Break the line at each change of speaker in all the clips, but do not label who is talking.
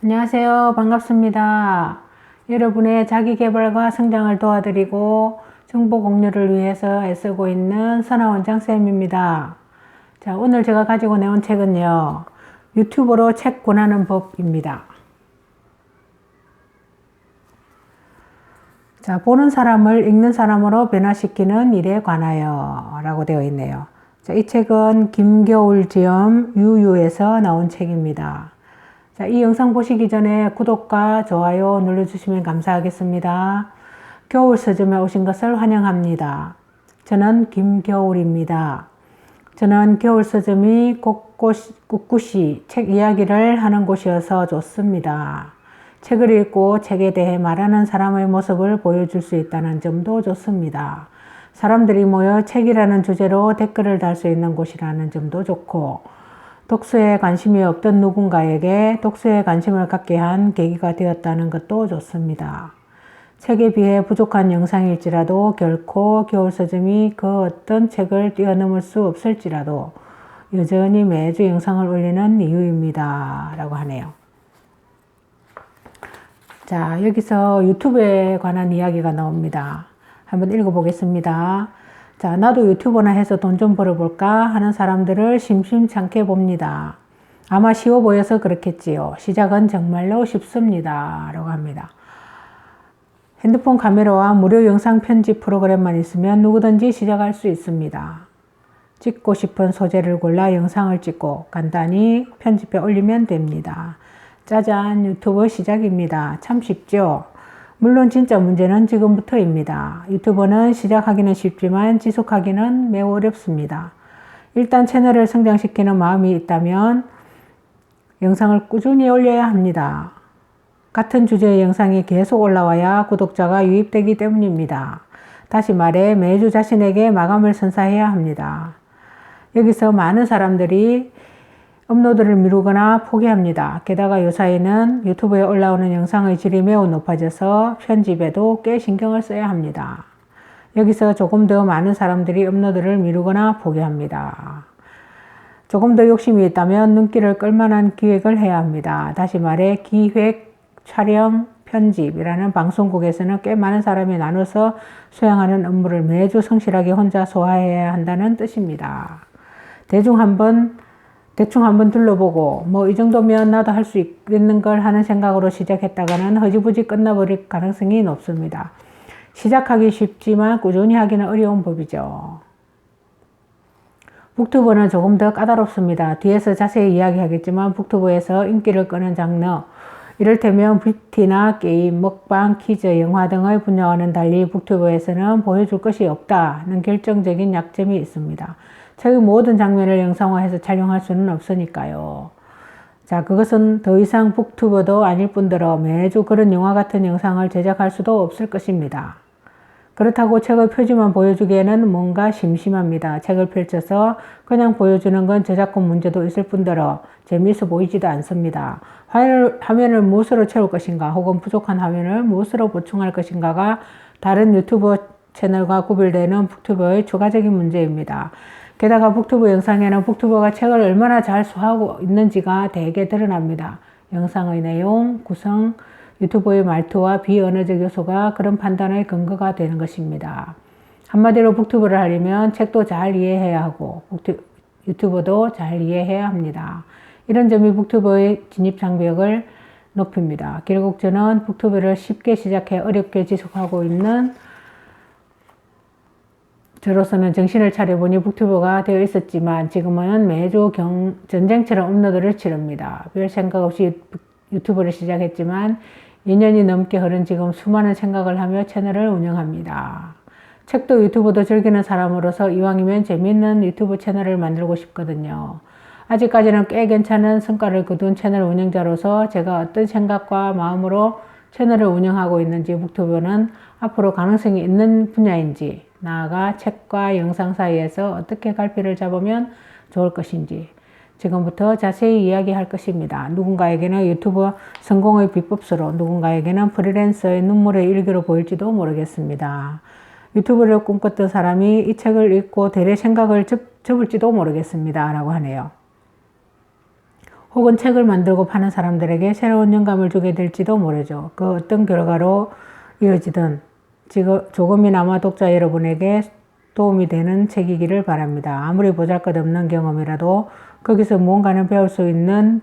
안녕하세요. 반갑습니다. 여러분의 자기계발과 성장을 도와드리고 정보 공유를 위해서 애쓰고 있는 선아원장쌤입니다. 자, 오늘 제가 가지고 내온 책은요, 유튜브로 책 권하는 법입니다. 자, 보는 사람을 읽는 사람으로 변화시키는 일에 관하여 라고 되어 있네요. 자, 이 책은 김겨울지음 유유에서 나온 책입니다. 자, 이 영상 보시기 전에 구독과 좋아요 눌러주시면 감사하겠습니다. 겨울 서점에 오신 것을 환영합니다. 저는 김겨울입니다. 저는 겨울 서점이 꿋꿋이 책 이야기를 하는 곳이어서 좋습니다. 책을 읽고 책에 대해 말하는 사람의 모습을 보여줄 수 있다는 점도 좋습니다. 사람들이 모여 책이라는 주제로 댓글을 달 수 있는 곳이라는 점도 좋고, 독서에 관심이 없던 누군가에게 독서에 관심을 갖게 한 계기가 되었다는 것도 좋습니다. 책에 비해 부족한 영상일지라도 결코 겨울 서점이 그 어떤 책을 뛰어넘을 수 없을지라도 여전히 매주 영상을 올리는 이유입니다. 라고 하네요. 자, 여기서 유튜브에 관한 이야기가 나옵니다. 한번 읽어보겠습니다. 자, 나도 유튜버나 해서 돈 좀 벌어볼까 하는 사람들을 심심찮게 봅니다. 아마 쉬워 보여서 그렇겠지요. 시작은 정말로 쉽습니다. 라고 합니다. 핸드폰 카메라와 무료 영상 편집 프로그램만 있으면 누구든지 시작할 수 있습니다. 찍고 싶은 소재를 골라 영상을 찍고 간단히 편집해 올리면 됩니다. 짜잔, 유튜브 시작입니다. 참 쉽죠? 물론 진짜 문제는 지금부터입니다. 유튜버는 시작하기는 쉽지만 지속하기는 매우 어렵습니다. 일단 채널을 성장시키는 마음이 있다면 영상을 꾸준히 올려야 합니다. 같은 주제의 영상이 계속 올라와야 구독자가 유입되기 때문입니다. 다시 말해 매주 자신에게 마감을 선사해야 합니다. 여기서 많은 사람들이 업로드를 미루거나 포기합니다. 게다가 요사이는 유튜브에 올라오는 영상의 질이 매우 높아져서 편집에도 꽤 신경을 써야 합니다. 여기서 조금 더 많은 사람들이 업로드를 미루거나 포기합니다. 조금 더 욕심이 있다면 눈길을 끌만한 기획을 해야 합니다. 다시 말해 기획, 촬영, 편집이라는 방송국에서는 꽤 많은 사람이 나눠서 수행하는 업무를 매주 성실하게 혼자 소화해야 한다는 뜻입니다. 대충 한번 둘러보고 뭐 이 정도면 나도 할 수 있는 걸 하는 생각으로 시작했다가는 허지부지 끝나버릴 가능성이 높습니다. 시작하기 쉽지만 꾸준히 하기는 어려운 법이죠. 북튜버는 조금 더 까다롭습니다. 뒤에서 자세히 이야기하겠지만 북튜버에서 인기를 끄는 장르, 이를테면 뷰티나 게임, 먹방, 퀴즈, 영화 등의 분야와는 달리 북튜버에서는 보여줄 것이 없다는 결정적인 약점이 있습니다. 책의 모든 장면을 영상화해서 촬영할 수는 없으니까요. 자, 그것은 더 이상 북튜버도 아닐 뿐더러 매주 그런 영화 같은 영상을 제작할 수도 없을 것입니다. 그렇다고 책의 표지만 보여주기에는 뭔가 심심합니다. 책을 펼쳐서 그냥 보여주는 건 저작권 문제도 있을 뿐더러 재미있어 보이지도 않습니다. 화면을 무엇으로 채울 것인가 혹은 부족한 화면을 무엇으로 보충할 것인가가 다른 유튜버 채널과 구별되는 북튜버의 추가적인 문제입니다. 게다가 북튜브 영상에는 북튜버가 책을 얼마나 잘 소화하고 있는지가 대개 드러납니다. 영상의 내용, 구성, 유튜버의 말투와 비언어적 요소가 그런 판단의 근거가 되는 것입니다. 한마디로 북튜브를 하려면 책도 잘 이해해야 하고 유튜버도 잘 이해해야 합니다. 이런 점이 북튜버의 진입 장벽을 높입니다. 결국 저는 북튜브를 쉽게 시작해 어렵게 지속하고 있는 저로서는 정신을 차려보니 북튜버가 되어 있었지만 지금은 매주 전쟁처럼 업로드를 치릅니다. 별 생각 없이 유튜브를 시작했지만 2년이 넘게 흐른 지금 수많은 생각을 하며 채널을 운영합니다. 책도 유튜브도 즐기는 사람으로서 이왕이면 재미있는 유튜브 채널을 만들고 싶거든요. 아직까지는 꽤 괜찮은 성과를 거둔 채널 운영자로서 제가 어떤 생각과 마음으로 채널을 운영하고 있는지, 북튜브는 앞으로 가능성이 있는 분야인지, 나아가 책과 영상 사이에서 어떻게 갈피를 잡으면 좋을 것인지 지금부터 자세히 이야기할 것입니다. 누군가에게는 유튜브 성공의 비법서로, 누군가에게는 프리랜서의 눈물의 일기로 보일지도 모르겠습니다. 유튜브를 꿈꿨던 사람이 이 책을 읽고 대래 생각을 접을지도 모르겠습니다. 라고 하네요. 혹은 책을 만들고 파는 사람들에게 새로운 영감을 주게 될지도 모르죠. 그 어떤 결과로 이어지든 조금이나마 독자 여러분에게 도움이 되는 책이기를 바랍니다. 아무리 보잘것없는 경험이라도 거기서 무언가는 배울 수 있는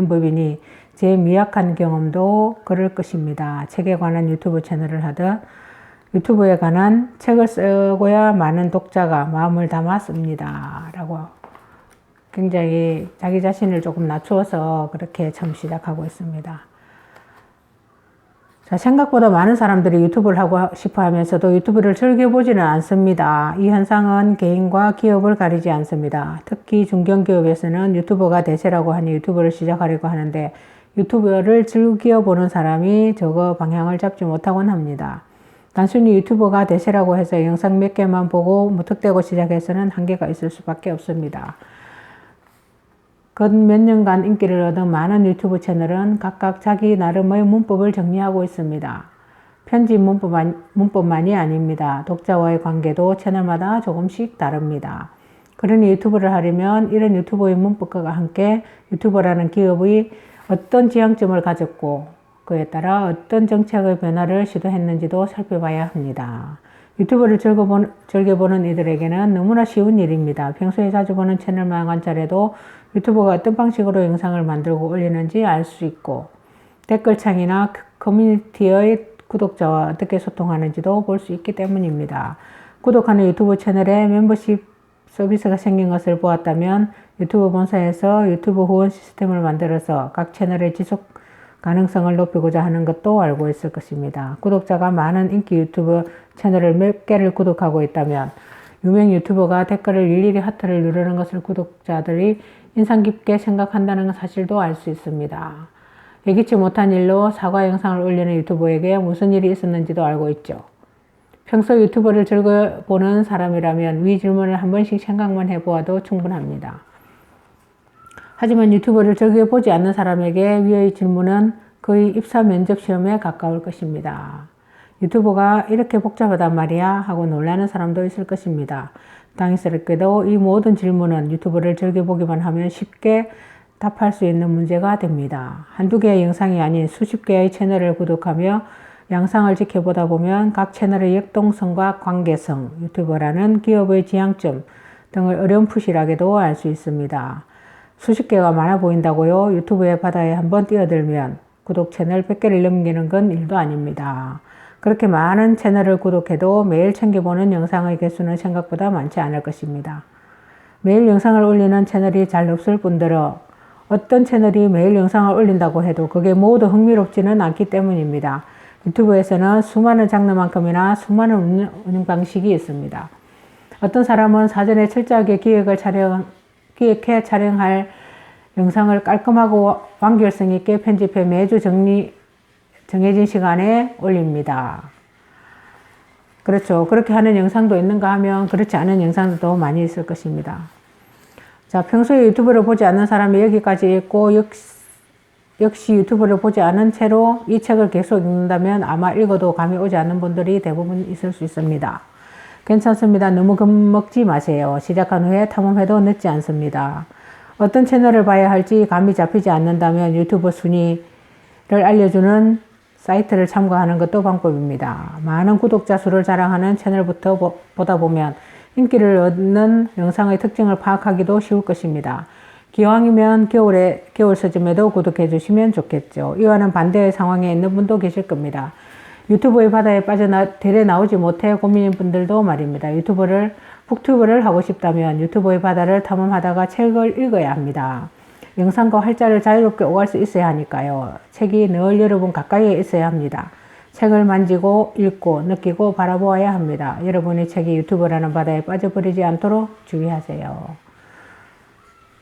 법이니 제 미약한 경험도 그럴 것입니다. 책에 관한 유튜브 채널을 하듯 유튜브에 관한 책을 쓰고야 많은 독자가 마음을 담았습니다. 라고 굉장히 자기 자신을 조금 낮추어서 그렇게 처음 시작하고 있습니다. 자, 생각보다 많은 사람들이 유튜브를 하고 싶어 하면서도 유튜브를 즐겨보지는 않습니다. 이 현상은 개인과 기업을 가리지 않습니다. 특히 중견기업에서는 유튜버가 대세라고 하니 유튜브를 시작하려고 하는데 유튜브를 즐겨보는 사람이 적어 방향을 잡지 못하곤 합니다. 단순히 유튜버가 대세라고 해서 영상 몇 개만 보고 무턱대고 시작해서는 한계가 있을 수밖에 없습니다. 근 몇 년간 인기를 얻은 많은 유튜브 채널은 각각 자기 나름의 문법을 정리하고 있습니다. 편집 문법만이 아닙니다. 독자와의 관계도 채널마다 조금씩 다릅니다. 그러니 유튜브를 하려면 이런 유튜버의 문법과 함께 유튜버라는 기업의 어떤 지향점을 가졌고 그에 따라 어떤 정책의 변화를 시도했는지도 살펴봐야 합니다. 유튜브를 즐겨보는 이들에게는 너무나 쉬운 일입니다. 평소에 자주 보는 채널만 관찰해도 유튜버가 어떤 방식으로 영상을 만들고 올리는지 알 수 있고 댓글창이나 커뮤니티의 구독자와 어떻게 소통하는지도 볼 수 있기 때문입니다. 구독하는 유튜브 채널에 멤버십 서비스가 생긴 것을 보았다면 유튜브 본사에서 유튜브 후원 시스템을 만들어서 각 채널의 지속 가능성을 높이고자 하는 것도 알고 있을 것입니다. 구독자가 많은 인기 유튜브 채널을 몇 개를 구독하고 있다면 유명 유튜버가 댓글을 일일이 하트를 누르는 것을 구독자들이 인상 깊게 생각한다는 사실도 알 수 있습니다. 예기치 못한 일로 사과 영상을 올리는 유튜버에게 무슨 일이 있었는지도 알고 있죠. 평소 유튜버를 즐겨보는 사람이라면 위 질문을 한 번씩 생각만 해보아도 충분합니다. 하지만 유튜버를 즐겨보지 않는 사람에게 위의 질문은 거의 입사 면접 시험에 가까울 것입니다. 유튜버가 이렇게 복잡하단 말이야 하고 놀라는 사람도 있을 것입니다. 당연스럽게도 이 모든 질문은 유튜브를 즐겨보기만 하면 쉽게 답할 수 있는 문제가 됩니다. 한두 개의 영상이 아닌 수십 개의 채널을 구독하며 양상을 지켜보다 보면 각 채널의 역동성과 관계성, 유튜버라는 기업의 지향점 등을 어렴풋이라게도 알 수 있습니다. 수십 개가 많아 보인다고요? 유튜브의 바다에 한번 뛰어들면 구독 채널 100개를 넘기는 건 일도 아닙니다. 그렇게 많은 채널을 구독해도 매일 챙겨보는 영상의 개수는 생각보다 많지 않을 것입니다. 매일 영상을 올리는 채널이 잘 없을 뿐더러 어떤 채널이 매일 영상을 올린다고 해도 그게 모두 흥미롭지는 않기 때문입니다. 유튜브에서는 수많은 장르만큼이나 수많은 운영 방식이 있습니다. 어떤 사람은 사전에 철저하게 기획해 촬영할 영상을 깔끔하고 완결성 있게 편집해 매주 정해진 시간에 올립니다. 그렇죠. 그렇게 하는 영상도 있는가 하면 그렇지 않은 영상도 많이 있을 것입니다. 자, 평소에 유튜브를 보지 않는 사람이 여기까지 있고 역시 유튜브를 보지 않은 채로 이 책을 계속 읽는다면 아마 읽어도 감이 오지 않는 분들이 대부분 있을 수 있습니다. 괜찮습니다. 너무 겁먹지 마세요. 시작한 후에 탐험해도 늦지 않습니다. 어떤 채널을 봐야 할지 감이 잡히지 않는다면 유튜브 순위를 알려주는 사이트를 참고하는 것도 방법입니다. 많은 구독자 수를 자랑하는 채널부터 보다 보면 인기를 얻는 영상의 특징을 파악하기도 쉬울 것입니다. 기왕이면 겨울 서점에도 구독해 주시면 좋겠죠. 이와는 반대의 상황에 있는 분도 계실 겁니다. 유튜브의 바다에 대래 나오지 못해 고민인 분들도 말입니다. 북튜브를 하고 싶다면 유튜브의 바다를 탐험하다가 책을 읽어야 합니다. 영상과 활자를 자유롭게 오갈 수 있어야 하니까요. 책이 늘 여러분 가까이에 있어야 합니다. 책을 만지고 읽고 느끼고 바라보아야 합니다. 여러분의 책이 유튜브라는 바다에 빠져버리지 않도록 주의하세요.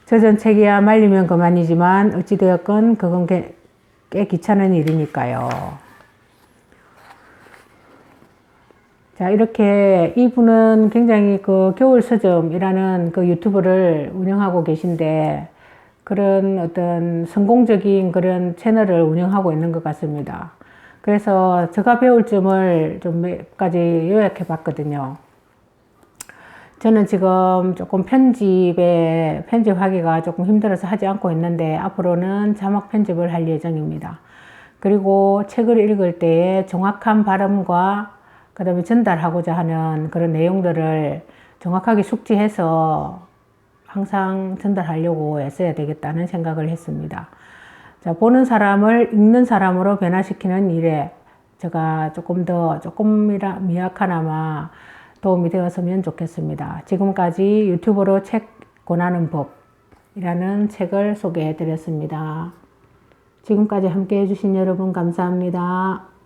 젖은 책이야 말리면 그만이지만 어찌되었건 그건 꽤 귀찮은 일이니까요. 자, 이렇게 이분은 굉장히 그 겨울 서점이라는 그 유튜브를 운영하고 계신데 그런 어떤 성공적인 그런 채널을 운영하고 있는 것 같습니다. 그래서 제가 배울 점을 좀 몇 가지 요약해 봤거든요. 저는 지금 조금 편집하기가 조금 힘들어서 하지 않고 있는데 앞으로는 자막 편집을 할 예정입니다. 그리고 책을 읽을 때에 정확한 발음과 그 다음에 전달하고자 하는 그런 내용들을 정확하게 숙지해서 항상 전달하려고 애써야 되겠다는 생각을 했습니다. 자, 보는 사람을 읽는 사람으로 변화시키는 일에 제가 조금이라 미약하나마 도움이 되었으면 좋겠습니다. 지금까지 유튜브로 책 권하는 법이라는 책을 소개해 드렸습니다. 지금까지 함께 해주신 여러분 감사합니다.